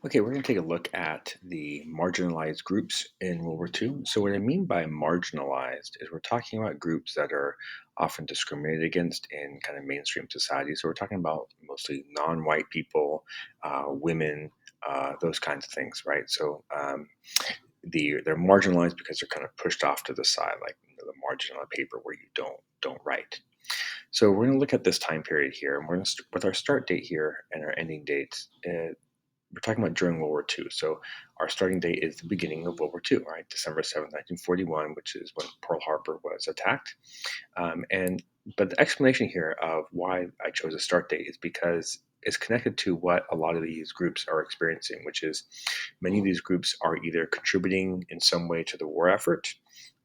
Okay, we're going to take a look at the marginalized groups in World War II. So, what I mean by marginalized is we're talking about groups that are often discriminated against in kind of mainstream society. So, we're talking about mostly non white people, women, those kinds of things, right? They're marginalized because they're kind of pushed off to the side, like the margin on a paper where you don't write. So, we're going to look at this time period here, and we're going to with our start date here and our ending dates. We're talking about during World War II. So our starting date is the beginning of World War II, right? December 7th, 1941, which is when Pearl Harbor was attacked. And but the explanation here of why I chose a start date is because it's connected to what a lot of these groups are experiencing, which is many of these groups are either contributing in some way to the war effort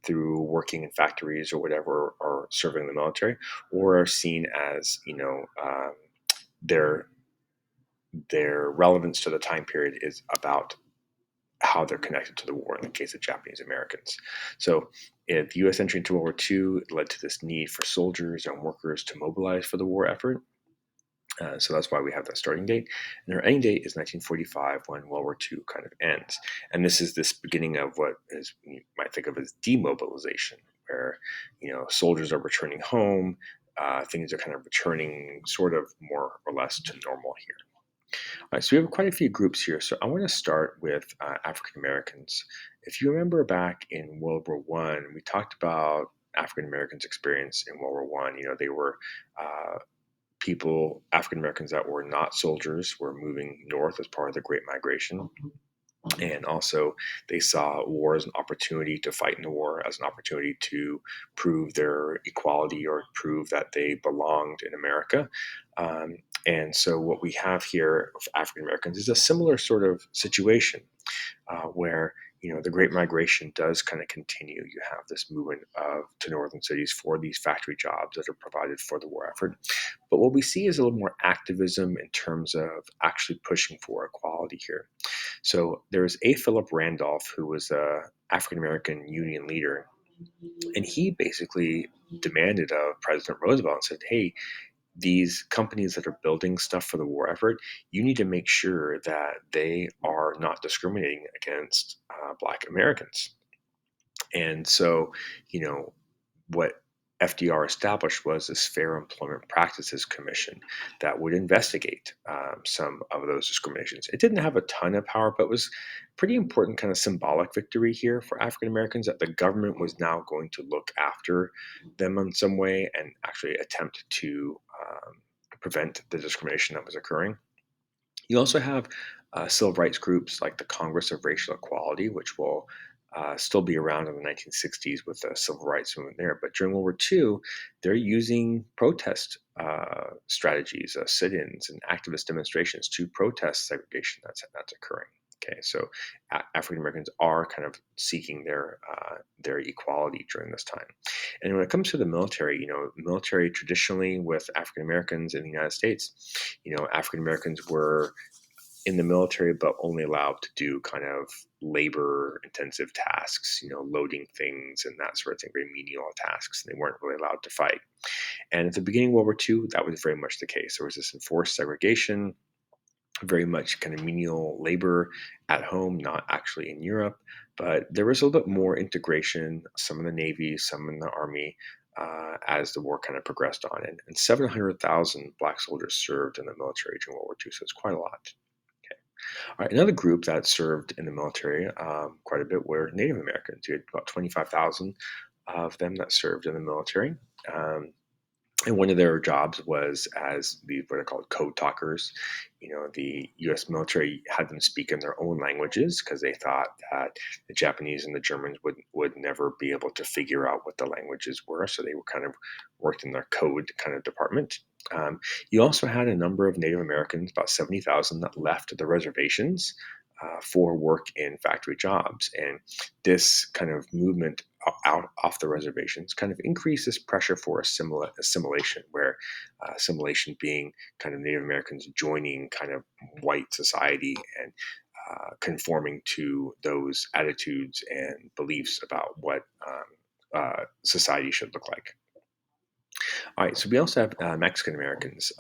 through working in factories or whatever, or serving in the military, or are seen as, their their relevance to the time period is about how they're connected to the war in the case of Japanese Americans. So, the U.S. entry into World War II led to this need for soldiers and workers to mobilize for the war effort. So that's why we have that starting date. And our ending date is 1945 when World War II kind of ends. And this is this beginning of what is you might think of as demobilization, where soldiers are returning home. Things are kind of returning sort of more or less to normal here. All right, so we have quite a few groups here. So I want to start with African Americans. If you remember back in World War One, we talked about African Americans' experience in World War One. They were uh, African Americans that were not soldiers, were moving north as part of the Great Migration. And also, they saw war as an opportunity to fight in the war, as an opportunity to prove their equality or prove that they belonged in America. And so, what we have here of African Americans is a similar sort of situation where the Great Migration does kind of continue. You have this movement to northern cities for these factory jobs that are provided for the war effort. But what we see is a little more activism in terms of actually pushing for equality here. So there's A. Philip Randolph, who was a African American Union leader, and he basically demanded of President Roosevelt and said, "Hey, these companies that are building stuff for the war effort, you need to make sure that they are not discriminating against Black Americans." And so, you know, what FDR established was this Fair Employment Practices Commission that would investigate some of those discriminations. It didn't have a ton of power, but was pretty important kind of symbolic victory here for African Americans that the government was now going to look after them in some way and actually attempt to prevent the discrimination that was occurring. You also have civil rights groups like the Congress of Racial Equality, which will still be around in the 1960s with the civil rights movement there. But during World War II, they're using protest strategies, sit-ins, and activist demonstrations to protest segregation that's occurring. Okay, so African Americans are kind of seeking their equality during this time. And when it comes to the military, military traditionally with African Americans in the United States, African Americans were in the military, but only allowed to do kind of labor intensive tasks, loading things and that sort of thing, very menial tasks. And they weren't really allowed to fight. And at the beginning of World War II, that was very much the case. There was this enforced segregation, very much kind of menial labor at home, not actually in Europe. But there was a little bit more integration, some in the Navy, some in the Army, as the war kind of progressed on. And 700,000 Black soldiers served in the military during World War II, so it's quite a lot. All right, another group that served in the military quite a bit were Native Americans. You had about 25,000 of them that served in the military. And one of their jobs was as what are called code talkers. The U.S. military had them speak in their own languages because they thought that the Japanese and the Germans would never be able to figure out what the languages were. So they were kind of worked in their code kind of department. You also had a number of Native Americans, about 70,000, that left the reservations for work in factory jobs. And this kind of movement out off the reservations kind of increases pressure for assimilation, where assimilation being kind of Native Americans joining kind of white society and conforming to those attitudes and beliefs about what society should look like. All right, so we also have Mexican Americans.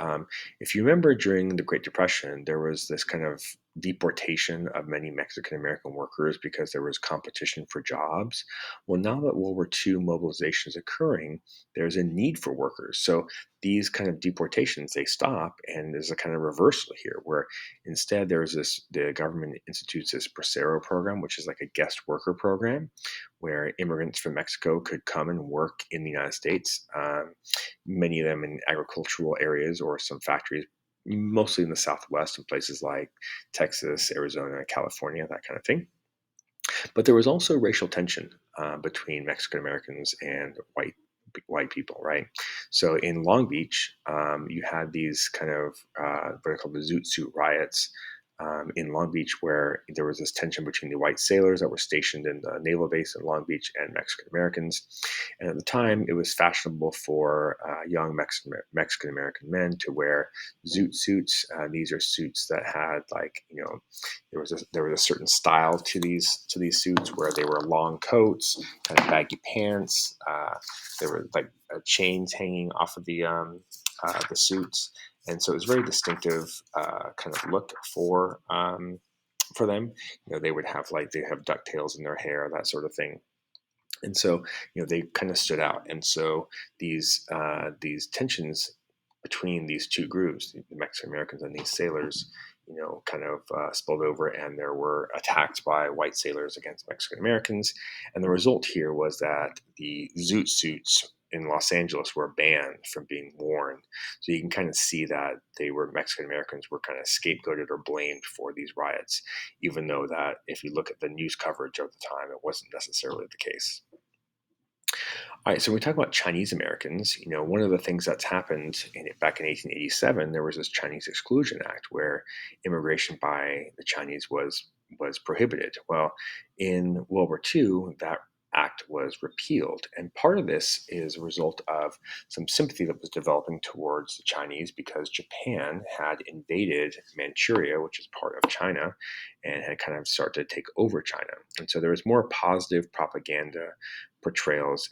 If you remember during the Great Depression, there was this kind of deportation of many Mexican American workers because there was competition for jobs. Well, now that World War II mobilization is occurring, there's a need for workers. So these kind of deportations, they stop, and there's a kind of reversal here where instead the government institutes this Bracero program, which is like a guest worker program where immigrants from Mexico could come and work in the United States, many of them in agricultural areas or some factories, mostly in the Southwest in places like Texas, Arizona, California, that kind of thing. But there was also racial tension between Mexican Americans and white people, right? So in Long Beach, you had these kind of what are called the Zoot Suit riots in Long Beach, where there was this tension between the white sailors that were stationed in the naval base in Long Beach and Mexican Americans. And at the time, it was fashionable for young Mexican American men to wear Zoot suits. These are suits that had there was a certain style to these suits where they were long coats, kind of baggy pants. There were like chains hanging off of the suits, and so it was very distinctive kind of look for them. They would have they have ducktails in their hair, that sort of thing. And so, they kind of stood out. And so these tensions between these two groups, the Mexican Americans and these sailors, kind of spilled over, and there were attacks by white sailors against Mexican Americans. And the result here was that the zoot suits in Los Angeles were banned from being worn. So you can kind of see that Mexican Americans were kind of scapegoated or blamed for these riots, even though that if you look at the news coverage of the time, it wasn't necessarily the case. All right, so when we talk about Chinese Americans, one of the things that's happened back in 1887, there was this Chinese Exclusion Act where immigration by the Chinese was prohibited. Well, in World War II, that act was repealed, and part of this is a result of some sympathy that was developing towards the Chinese because Japan had invaded Manchuria, which is part of China, and had kind of started to take over China, and so there was more positive propaganda portrayals,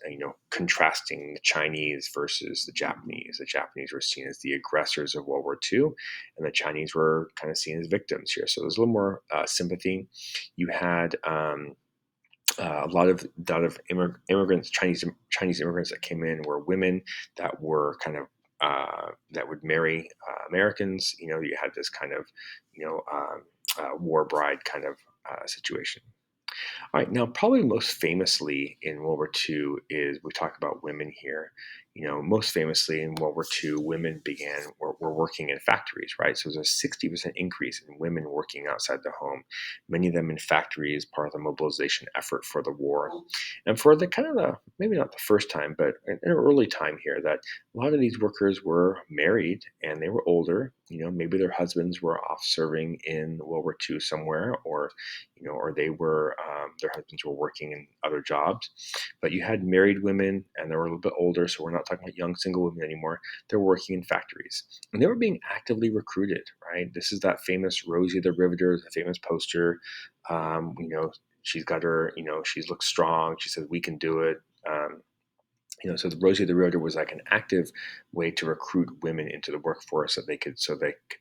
contrasting the Chinese versus the Japanese. The Japanese were seen as the aggressors of World War II, and the Chinese were kind of seen as victims here. So there's a little more sympathy. You had a lot of immigrants, Chinese immigrants that came in were women that were kind of that would marry Americans. You had this kind of war bride kind of situation. All right, now probably most famously in World War II is we talk about women here. Most famously in World War II, women were working in factories, right? So there's a 60% increase in women working outside the home. Many of them in factories, part of the mobilization effort for the war, and for the kind of maybe not the first time, but in an early time here, that a lot of these workers were married and they were older. Maybe their husbands were off serving in World War II somewhere, or they were their husbands were working in other jobs. But you had married women, and they were a little bit older, so we're not talking about young single women anymore. They're working in factories, and they were being actively recruited. Right, this is that famous Rosie the Riveter, the famous poster. She's got her, she looks strong. She says, "We can do it." So the Rosie the Riveter was like an active way to recruit women into the workforce so they could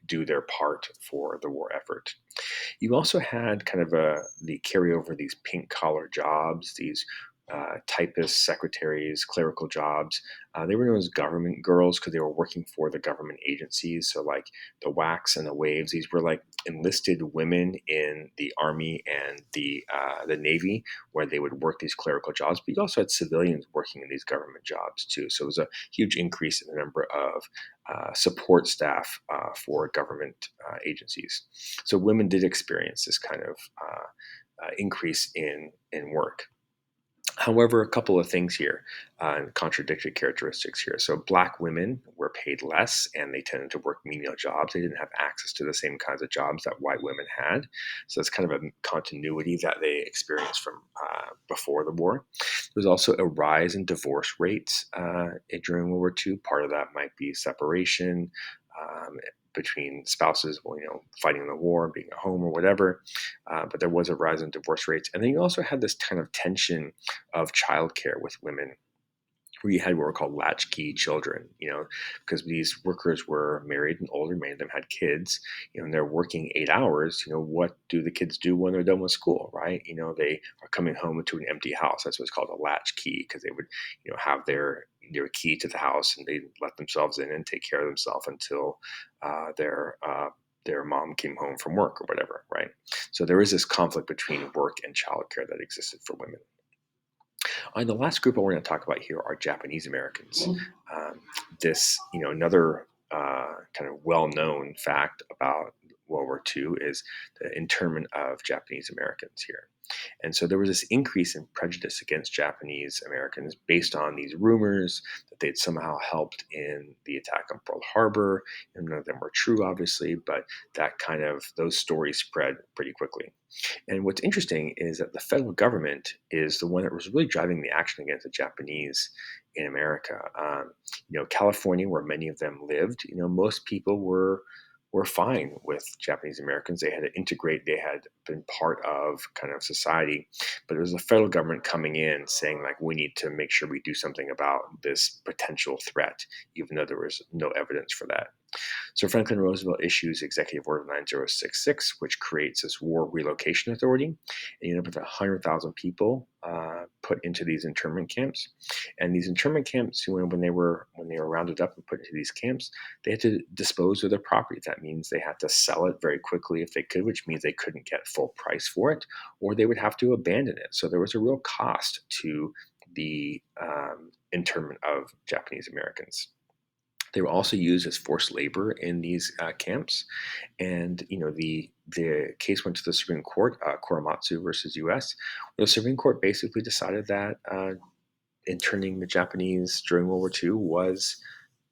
do their part for the war effort. You also had kind of the carryover, these pink collar jobs, these typists, secretaries, clerical jobs. They were known as government girls because they were working for the government agencies. So like the WACs and the WAVES, these were like enlisted women in the Army and the Navy, where they would work these clerical jobs. But you also had civilians working in these government jobs too. So it was a huge increase in the number of support staff for government agencies. So women did experience this kind of increase in work. However, a couple of things here, contradictory characteristics here. So black women were paid less, and they tended to work menial jobs. They didn't have access to the same kinds of jobs that white women had. So it's kind of a continuity that they experienced from before the war. There's also a rise in divorce rates during World War II. Part of that might be separation between spouses, fighting the war, being at home or whatever. But there was a rise in divorce rates. And then you also had this kind of tension of childcare with women where you had what were called latchkey children, because these workers were married and older, many of them had kids, and they're working 8 hours. What do the kids do when they're done with school, right? They are coming home to an empty house. That's what's called a latchkey, because they would, have their key to the house, and they let themselves in and take care of themselves until their mom came home from work or whatever, right? So there is this conflict between work and childcare that existed for women. And the last group I want to talk about here are Japanese Americans. Um, another kind of well-known fact about World War II is the internment of Japanese Americans here. And so there was this increase in prejudice against Japanese Americans based on these rumors that they'd somehow helped in the attack on Pearl Harbor. And none of them were true, obviously, but those stories spread pretty quickly. And what's interesting is that the federal government is the one that was really driving the action against the Japanese in America. California, where many of them lived, most people were fine with Japanese Americans. They had to integrate. They had been part of kind of society, but it was the federal government coming in saying, like, we need to make sure we do something about this potential threat, even though there was no evidence for that. So Franklin Roosevelt issues Executive Order 9066, which creates this War Relocation Authority. And you end up with 100,000 people put into these internment camps. And these internment camps, when they were rounded up and put into these camps, they had to dispose of their property. That means they had to sell it very quickly if they could, which means they couldn't get full price for it, or they would have to abandon it. So there was a real cost to the internment of Japanese Americans. They were also used as forced labor in these camps, and the case went to the Supreme Court, Korematsu versus U.S. The Supreme Court basically decided that interning the Japanese during World War II was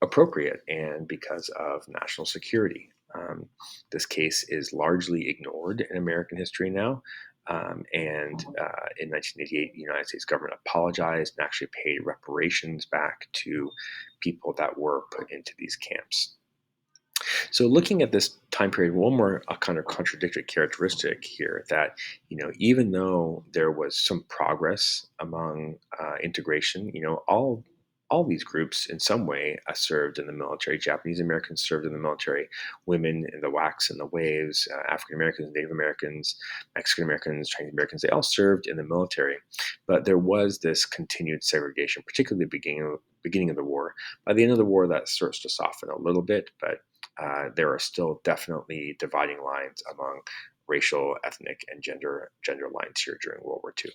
appropriate, and because of national security. This case is largely ignored in American history now. In 1988, the United States government apologized and actually paid reparations back to people that were put into these camps. So looking at this time period, one more kind of contradictory characteristic here, that even though there was some progress among integration, all these groups in some way served in the military. Japanese Americans served in the military, women in the WACs and the WAVES, African Americans, Native Americans, Mexican Americans, Chinese Americans, they all served in the military. But there was this continued segregation, particularly at the beginning of the war. By the end of the war, that starts to soften a little bit, but there are still definitely dividing lines among racial, ethnic, and gender lines here during World War II.